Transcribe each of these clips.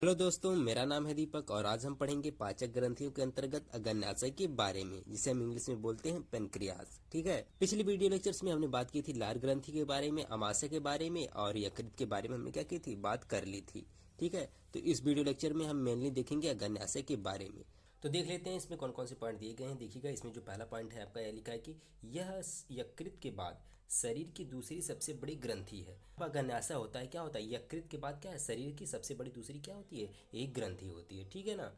Hello दोस्तों, मेरा नाम है दीपक और आज हम पढ़ेंगे पाचक ग्रंथियों के अंतर्गत अग्न्याशय के बारे में, जिसे हम इंग्लिश में बोलते हैं पेनक्रियास। ठीक है। पिछली वीडियो लेक्चर्स में हमने बात की थी लार ग्रंथि के बारे में, अमाशय के बारे में और यकृत के बारे में हमने क्या की थी, बात कर ली थी। ठीक है। तो इस वीडियो लेक्चर में हम मेनली देखेंगे अग्न्याशय के बारे में। तो देख लेते हैं इसमें कौन कौन से पॉइंट दिए गए हैं। देखिएगा, इसमें जो पहला पॉइंट है आपका यह लिखा है कि यह यकृत के बाद शरीर की दूसरी सबसे बड़ी ग्रंथि है। अग्न्याशय होता है, क्या होता है, यकृत के बाद क्या है, शरीर की सबसे बड़ी दूसरी क्या होती है, एक ग्रंथि होती है। ठीक है ना।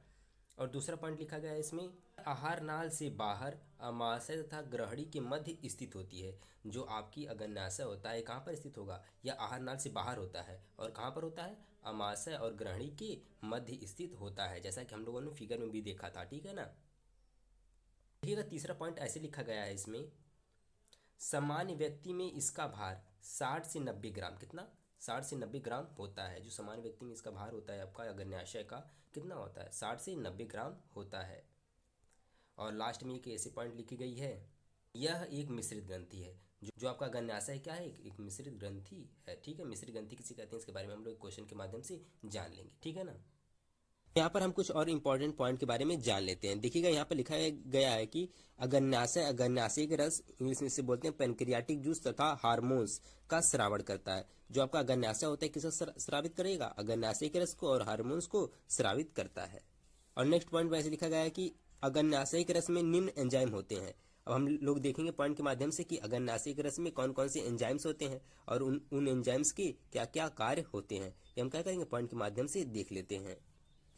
और दूसरा पॉइंट लिखा गया है इसमें, आहार नाल से बाहर अमाशय तथा ग्रहणी के मध्य स्थित होती है। जो आपकी अग्न्याशय होता है कहाँ पर स्थित होगा, या आहार नाल से बाहर होता है और कहाँ पर होता है, अमाशय और ग्रहणी के मध्य स्थित होता है, जैसा कि हम लोगों ने फिगर में भी देखा था। ठीक है ना। देखिएगा, तीसरा पॉइंट ऐसे लिखा गया है इसमें, सामान्य व्यक्ति में इसका भार 60 से 90 ग्राम, कितना, 60 से 90 ग्राम होता है। जो सामान्य व्यक्ति में इसका भार होता है आपका अग्न्याशय का, कितना होता है, 60 से 90 ग्राम होता है। और लास्ट में एक ऐसे पॉइंट लिखी गई है, यह एक मिश्रित ग्रंथि है। जो आपका अग्न्याशय क्या है, एक मिश्रित ग्रंथि है। ठीक है। मिश्रित ग्रंथि किसे कहते हैं, इसके बारे में हम लोग क्वेश्चन के माध्यम से जान लेंगे। ठीक है ना। यहाँ पर हम कुछ और इम्पोर्टेंट पॉइंट के बारे में जान लेते हैं। देखिएगा, यहाँ पर लिखा गया है कि अग्न्याशय अग्न्याशय के रस, इंग्लिश में से बोलते हैं पेनक्रियाटिक जूस तथा हार्मोन्स का श्रावण करता है। जो आपका अग्न्याशय होता है किसे श्रावित करेगा, अग्न्याशय के रस को और हार्मोन्स को श्रावित करता है। और नेक्स्ट पॉइंट वैसे लिखा गया है कि अग्न्याशय के रस में निम्न एंजाइम होते हैं। अब हम लोग देखेंगे पॉइंट के माध्यम से कि अग्न्याशय के रस में कौन कौन से एंजाइम्स होते हैं और उन एंजाइम्स के क्या क्या कार्य होते हैं, ये हम क्या करेंगे, पॉइंट के माध्यम से देख लेते हैं।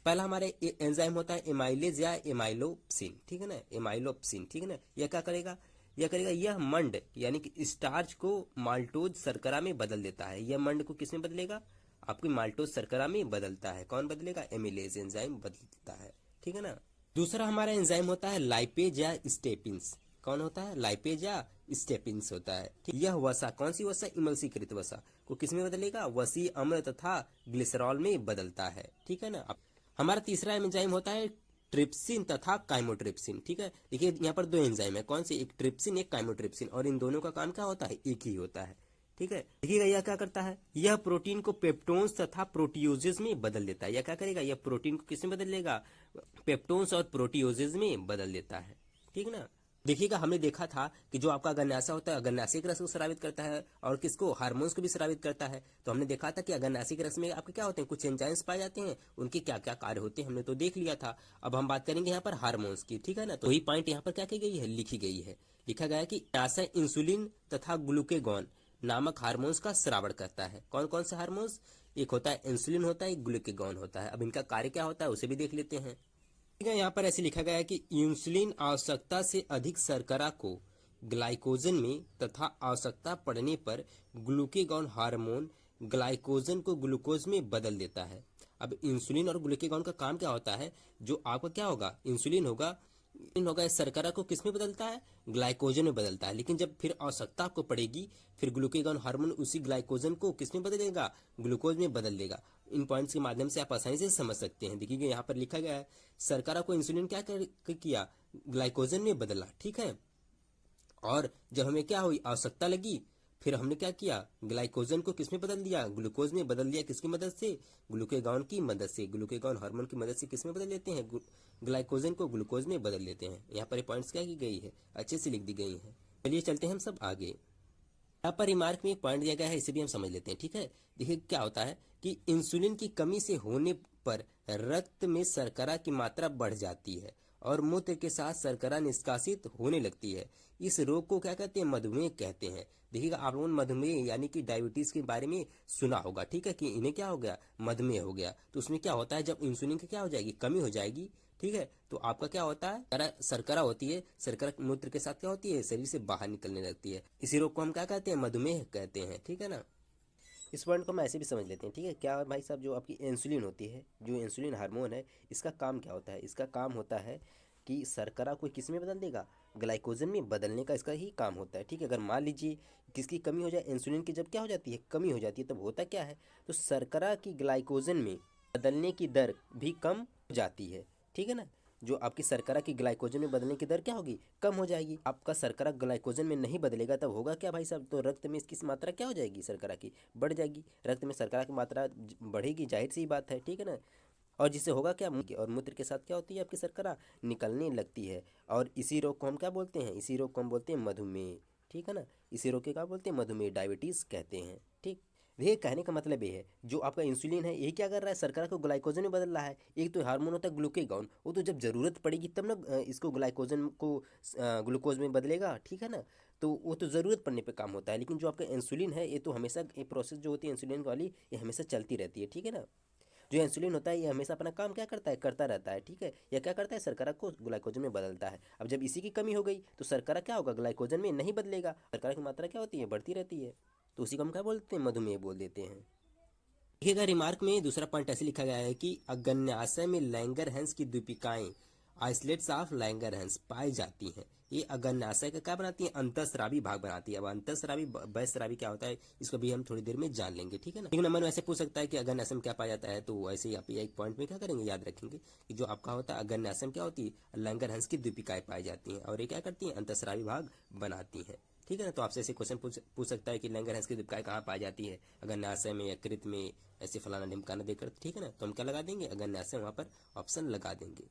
पहला हमारे एंजाइम होता है एमाइलेज या एमाइलोप्सिन। ठीक है ना, एमाइलोप्सिन। ठीक है ना। यह क्या करेगा, यह मंड यानी कि स्टार्च को माल्टोज शर्करा में बदल देता है। यह मंड को किसमें बदलेगा, आपकी माल्टोज शर्करा में बदलता है। कौन बदलेगा, एमिलेज एंजाइम बदलता है। ठीक है ना। दूसरा हमारा एंजाइम होता है लाइपेज या स्टेपिन्स। कौन होता है, लाइपेज या स्टेपिन्स होता है। यह वसा, कौन सी वसा, इमल्सीकृत वसा को किसमें बदलेगा, वसी अम्ल तथा ग्लिसरॉल में बदलता है। ठीक है ना। हमारा तीसरा एंजाइम होता है ट्रिप्सिन तथा काइमोट्रिप्सिन। ठीक है। देखिए, यहाँ पर दो एंजाइम है, कौन से, एक ट्रिप्सिन एक काइमोट्रिप्सिन, और इन दोनों का काम क्या होता है, एक ही होता है। ठीक है। देखिएगा, यह क्या करता है, यह प्रोटीन को पेप्टोन्स तथा प्रोटियोजेज में बदल देता है। यह क्या करेगा, यह प्रोटीन को किसमें बदल देगा, पेप्टोन्स और प्रोटियोजेज में बदल देता है। ठीक ना। देखिएगा, हमने देखा था कि जो आपका अग्न्याशय होता है अग्न्याशय के रस को स्रावित करता है और किसको, हार्मोन्स को भी स्रावित करता है। तो हमने देखा था कि अग्न्याशय के रस में आपके क्या होते हैं, कुछ एंजाइम्स पाए जाते हैं, उनके क्या क्या कार्य होते हैं हमने तो देख लिया था। अब हम बात करेंगे यहाँ पर हार्मोन्स की। ठीक है ना। तो वही पॉइंट यहाँ पर क्या की गई है, लिखी गई है। लिखा गया है कि अग्न्याशय इंसुलिन तथा ग्लूकेगॉन नामक हार्मोन्स का श्रावण करता है। कौन कौन से हार्मोन्स, एक होता है इंसुलिन होता है, एक ग्लूकेगॉन होता है। अब इनका कार्य क्या होता है उसे भी देख लेते हैं। ठीक है। यहाँ पर ऐसे लिखा गया है कि इंसुलिन आवश्यकता से अधिक शर्करा को ग्लाइकोजन में तथा आवश्यकता पड़ने पर ग्लूकेगॉन हार्मोन ग्लाइकोजन को ग्लूकोज में बदल देता है। अब इंसुलिन और ग्लूकेगॉन का काम क्या होता है, जो आपका क्या होगा, इंसुलिन होगा इस शर्करा को किस में बदलता है, ग्लाइकोजन में बदलता है। लेकिन जब फिर आवश्यकता आपको पड़ेगी, फिर ग्लूकेगॉन हार्मोन उसी ग्लाइकोजन को किस में बदलेगा, ग्लूकोज में बदल देगा। इन पॉइंट्स के माध्यम से आप आसानी से समझ सकते हैं। देखिए, यहाँ पर लिखा गया है शर्करा को इंसुलिन क्या किया, ग्लाइकोजन में बदला। ठीक है। और जब हमें क्या हुई, आवश्यकता लगी, फिर हमने क्या किया, ग्लाइकोजन को किसमें बदल दिया, ग्लूकोज में बदल दिया। किसकी मदद से, ग्लूकेगॉन की मदद से, ग्लूकेगॉन हार्मोन की मदद से किसमें बदल लेते हैं, ग्लाइकोजन को ग्लूकोज में बदल लेते हैं। यहाँ पर पॉइंट्स क्या की गई है, अच्छे से लिख दी गई है। चलिए चलते हैं हम सब आगे। यहाँ पर रिमार्क में एक पॉइंट दिया गया है, इसे भी हम समझ लेते हैं। ठीक है। देखिए, क्या होता है कि इंसुलिन की कमी से होने पर रक्त में शर्करा की मात्रा बढ़ जाती है और मूत्र के साथ शर्करा निष्कासित होने लगती है। इस रोग को क्या कहते हैं, मधुमेह कहते हैं। देखिएगा, आप लोगों ने मधुमेह यानी कि डायबिटीज के बारे में सुना होगा। ठीक है, कि इन्हें क्या हो गया, मधुमेह हो गया। तो उसमें क्या होता है, जब इंसुलिन की क्या हो जाएगी, कमी हो जाएगी। ठीक है। तो आपका क्या होता है, शर्करा होती है, शर्करा मूत्र के साथ क्या होती है, शरीर से बाहर निकलने लगती है। इसी रोग को हम क्या कहते हैं, मधुमेह कहते हैं। ठीक है ना। इस पॉइंट को हम ऐसे भी समझ लेते हैं। ठीक है। क्या भाई साहब, जो आपकी इंसुलिन होती है, जो इंसुलिन हार्मोन है, इसका काम क्या होता है, इसका काम होता है कि शर्करा को किस में बदल देगा, ग्लाइकोजन में बदलने का इसका ही काम होता है। ठीक है। अगर मान लीजिए किसकी कमी हो जाए, इंसुलिन की जब क्या हो जाती है, कमी हो जाती है, तब होता क्या है, तो शर्करा की ग्लाइकोजन में बदलने की दर भी कम हो जाती है। ठीक है ना। जो आपकी शर्करा की ग्लाइकोजन में बदलने की दर क्या होगी, कम हो जाएगी। आपका शर्करा ग्लाइकोजन में नहीं बदलेगा, तब होगा क्या भाई साहब, तो रक्त में इसकी मात्रा क्या हो जाएगी, शर्करा की बढ़ जाएगी। रक्त में शर्करा की मात्रा बढ़ेगी, जाहिर सी बात है। ठीक है ना। और जिससे होगा क्या, और मूत्र के साथ क्या होती है, आपकी शर्करा निकलने लगती है। और इसी रोग को हम क्या बोलते हैं, इसी रोग को हम बोलते हैं मधुमेह, ठीक है ना। इसी रोग के क्या बोलते हैं, मधुमेह, डायबिटीज़ कहते हैं, ठीक। ये कहने का मतलब ये है, जो आपका इंसुलिन है ये क्या कर रहा है, शर्करा को ग्लाइकोजन में बदल रहा है। एक तो हार्मोन होता है ग्लूकेगॉन, वो तो जब ज़रूरत पड़ेगी तब ना इसको ग्लाइकोजन को ग्लूकोज में बदलेगा, ठीक है ना। तो वो तो ज़रूरत पड़ने पे काम होता है, लेकिन जो आपका इंसुलिन है ये तो हमेशा, ये प्रोसेस जो होती है इंसुलिन वाली, ये हमेशा चलती रहती है, ठीक है ना। जो इंसुलिन होता है ये हमेशा अपना काम क्या करता है, करता रहता है, ठीक है। यह क्या करता है, शर्करा को ग्लाइकोजन में बदलता है। अब जब इसी की कमी हो गई तो शर्करा क्या होगा, ग्लाइकोजन में नहीं बदलेगा, शर्करा की मात्रा क्या होती है, बढ़ती रहती है। तो उसी को हम क्या बोलते हैं, मधुमेह बोल देते हैं। देखिएगा रिमार्क में दूसरा पॉइंट ऐसे लिखा गया है कि अग्न्याशय में लैंगरहैंस की द्वीपिकाएं, आइसलेट्स ऑफ लैंगरहैंस पाई जाती हैं। ये अग्न्याशय का क्या बनाती है, अंतःस्रावी भाग बनाती है। अब अंतःस्रावी बहिःस्रावी क्या होता है, इसको भी हम थोड़ी देर में जान लेंगे, ठीक है ना। लेकिन मन वैसे पूछ सकता है कि अग्न्याशय में क्या पाया जाता है, तो वैसे ही आप एक पॉइंट में क्या करेंगे, याद रखेंगे कि जो आपका होता है अग्न्याशय में क्या होती है, लैंगरहैंस की द्वीपिकाएं पाई जाती हैं और ये क्या करती हैं, अंतःस्रावी भाग बनाती हैं, ठीक है ना। तो आपसे ऐसे क्वेश्चन पूछ सकता है कि लैंगरहैंस की द्वीपिकाएं कहाँ पाई जाती है, अग्न्याशय में, यकृत में, ऐसे फलाना ढिमकाना देकर, ठीक है ना। तो हम क्या लगा देंगे, अग्न्याशय, वहां पर ऑप्शन लगा देंगे।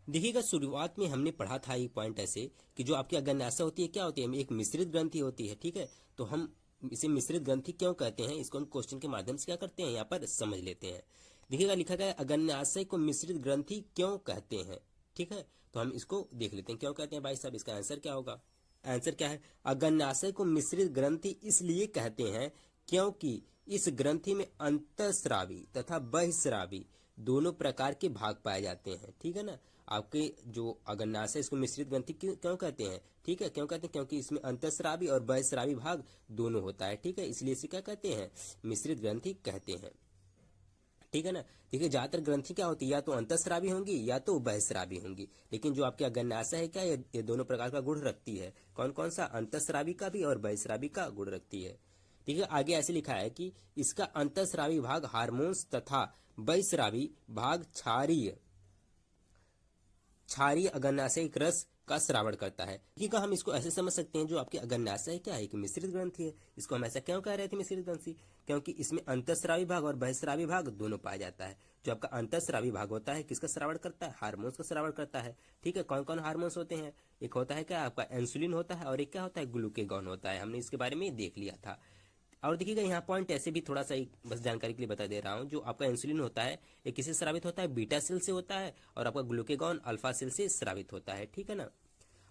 देखिएगा शुरुआत में हमने पढ़ा था एक पॉइंट ऐसे कि जो आपकी अग्न्याशय होती है क्या होती है, एक मिश्रित ग्रंथि होती है, ठीक है। तो हम इसे मिश्रित ग्रंथि क्यों कहते हैं, इसको हम क्वेश्चन के माध्यम से क्या करते हैं, यहाँ पर समझ लेते हैं। देखिएगा लिखा गया है अग्न्याशय को मिश्रित ग्रंथि क्यों कहते हैं, ठीक है। तो हम इसको देख लेते हैं क्यों कहते हैं भाई साहब, इसका आंसर क्या होगा। आंसर क्या है, अग्न्याशय को मिश्रित ग्रंथि इसलिए कहते हैं क्योंकि इस ग्रंथि में अंतःस्रावी तथा बहिःस्रावी दोनों प्रकार के भाग पाए जाते हैं, ठीक है ना। आपके जो अग्न्याशय, इसको मिश्रित ग्रंथि क्यों कहते हैं, ठीक है, क्यों कहते हैं, क्योंकि इसमें अंतःस्रावी और बहिःस्रावी भाग दोनों होता है, ठीक है, इसलिए इसे क्या कहते हैं, मिश्रित ग्रंथि कहते हैं, ठीक है ना। देखिए ज्यादातर ग्रंथि क्या होती है, या तो अंतःस्रावी होंगी या तो बहिःस्रावी होंगी, लेकिन जो आपके अग्न्याशय है क्या, ये दोनों प्रकार का गुण रखती है। कौन कौन सा, अंतःस्रावी का भी और बहिःस्रावी का गुण रखती है। ठीक है, आगे ऐसे लिखा है कि इसका अंतःस्रावी भाग हार्मोन्स तथा बहिःस्रावी भाग क्षारीय क्षारीय अग्न्याशयिक रस का श्रावण करता है। ठीक है, हम इसको ऐसे समझ सकते हैं, जो आपके अग्न्याशय क्या है, एक मिश्रित ग्रंथि है। इसको हम ऐसा क्यों कह रहे थे मिश्रित ग्रंथि, क्योंकि इसमें अंतःस्रावी भाग और बहिःस्रावी भाग दोनों पाया जाता है। जो आपका अंतःस्रावी भाग होता है किसका श्रावण करता है, हार्मोन्स का श्रावण करता है, ठीक है। कौन कौन हार्मोन्स होते हैं, एक होता है क्या आपका इंसुलिन होता है, और एक क्या होता है, ग्लूकेगॉन होता है। हमने इसके बारे में देख लिया था। और देखिएगा यहाँ पॉइंट ऐसे भी थोड़ा सा एक बस जानकारी के लिए बता दे रहा हूँ, जो आपका इंसुलिन होता है ये किससे स्रावित होता है, बीटा सेल से होता है, और आपका ग्लूकेगॉन अल्फा सेल से स्रावित होता है, ठीक है ना।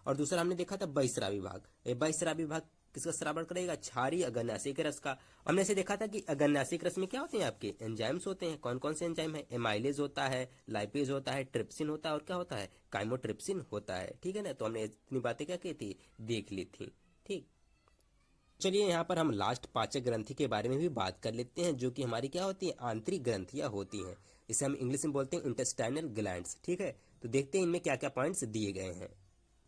और दूसरा हमने देखा था बहिःस्रावी भाग, ये बहिःस्रावी भाग किसका श्रावण करेगा, क्षारीय अग्न्याशयिक रस का। हमने ऐसे देखा था कि अग्न्याशयिक रस में क्या होते हैं, आपके एंजाइम्स होते हैं। कौन कौन से एंजाइम है, एमाइलेज होता है, लाइपेज होता है, ट्रिप्सिन होता है, और क्या होता है, काइमोट्रिप्सिन होता है, ठीक है ना। तो हमने इतनी बातें क्या की थी, देख ली थी, ठीक। चलिए यहाँ पर हम लास्ट पाचक ग्रंथि के बारे में भी बात कर लेते हैं, जो कि हमारी क्या होती है, आंतरिक ग्रंथियां होती हैं। इसे हम इंग्लिश में बोलते हैं इंटेस्टाइनल ग्लैंड्स, ठीक है। तो देखते हैं इनमें क्या क्या पॉइंट्स दिए गए हैं।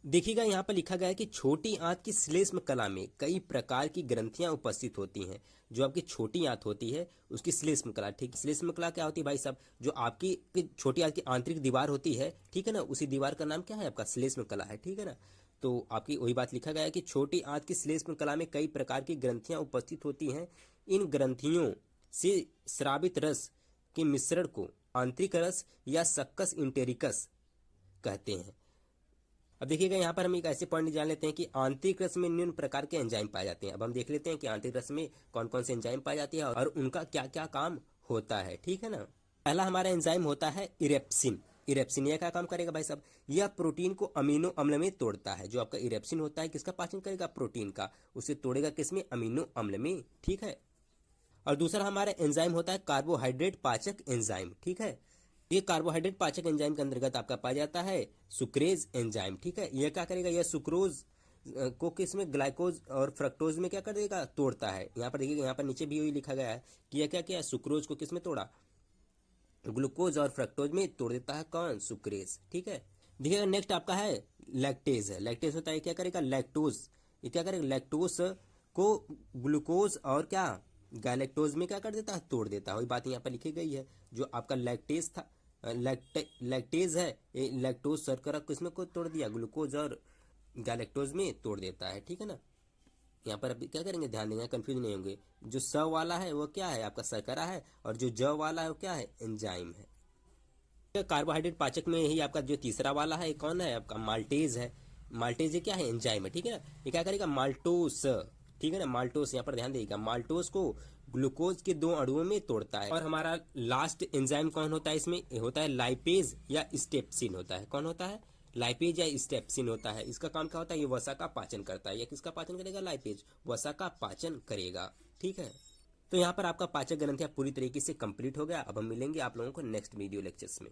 देखिएगा यहाँ पर लिखा गया है कि छोटी आंत की श्लेष्म कला में कई प्रकार की ग्रंथियां उपस्थित होती हैं। जो आपकी छोटी आंत होती है उसकी श्लेष्म कला, ठीक। श्लेष्म कला क्या होती है भाई साहब, जो आपकी छोटी आंत की आंतरिक दीवार होती है, ठीक है ना, उसी दीवार का नाम क्या है, आपका श्लेष्म कला है, ठीक है ना। तो आपकी वही बात लिखा गया है कि छोटी आंत की श्लेष्म कला में कई प्रकार की ग्रंथियां उपस्थित होती हैं। इन ग्रंथियों से स्रावित रस के मिश्रण को आंतरिक रस या सक्कस इंटेरिकस कहते हैं। अब देखिएगा यहाँ पर हम एक ऐसे पॉइंट जान लेते हैं कि आंतरिक रस में निम्न प्रकार के एंजाइम पाए जाते हैं। अब हम देख लेते हैं कि आंतरिक रस में कौन कौन से एंजाइम पाए जाते हैं और उनका क्या क्या काम होता है, ठीक है ना। पहला हमारा एंजाइम होता है इरेप्सिन। इरेप्सिन यह क्या काम करेगा भाई साहब, यह प्रोटीन को अमीनो अम्ल में तोड़ता है। जो आपका इरेप्सिन होता है किसका पाचन करेगा, प्रोटीन का, उसे तोड़ेगा किसमें, अमीनो अम्ल में, ठीक है। और दूसरा हमारा एंजाइम होता है कार्बोहाइड्रेट पाचक एंजाइम, ठीक है। ये कार्बोहाइड्रेट पाचक एंजाइम के अंतर्गत आपका पाया जाता है सुक्रेज एंजाइम, ठीक है। यह क्या करेगा, यह सुक्रोज को किसमें, ग्लाइकोज और फ्रक्टोज में क्या कर देगा, तोड़ता है। यहाँ पर देखिएगा, यहाँ पर नीचे भी वही लिखा गया है कि यह क्या किया, सुक्रोज को किसमें तोड़ा, ग्लूकोज और फ्रक्टोज में तोड़ देता है, कौन, सुक्रेज, ठीक है। देखिएगा नेक्स्ट आपका है लैक्टेज है। लैक्टेज होता है क्या करेगा, लैक्टोज, ये क्या करेगा, लैक्टोज को ग्लूकोज और क्या, गैलेक्टोज में क्या कर देता है, तोड़ देता है। वही बात यहाँ पर लिखी गई है। जो आपका लैक्टेज था, लैक्टेज है, ये लैक्टोज शर्करा किसमें को तोड़ दिया, ग्लूकोज और गैलेक्टोज में तोड़ देता है, ठीक है ना। यहाँ पर अभी क्या करेंगे, ध्यान देंगे, कंफ्यूज नहीं होंगे। जो स वाला है वो क्या है, आपका शर्करा है, और जो ज वाला है वो क्या है, एंजाइम है, कार्बोहाइड्रेट पाचक में ही आपका जो तीसरा वाला है कौन है, आपका माल्टेज है। माल्टेज ये क्या है, एंजाइम है, ठीक है ना। ये क्या करेगा, माल्टोस, ठीक है ना, माल्टोस, यहाँ पर ध्यान देगा, माल्टोस को ग्लूकोज के 2 अणुओं में तोड़ता है। और हमारा लास्ट एंजाइम कौन होता है इसमें, होता है लाइपेज या स्टेप्सिन होता है। कौन होता है, लाइपेज या स्टेप्सिन होता है। इसका काम क्या होता है, ये वसा का पाचन करता है। या किसका पाचन करेगा, लाइपेज, वसा का पाचन करेगा, ठीक है। तो यहाँ पर आपका पाचक ग्रंथियां पूरी तरीके से कंप्लीट हो गया। अब हम मिलेंगे आप लोगों को नेक्स्ट वीडियो लेक्चर्स में।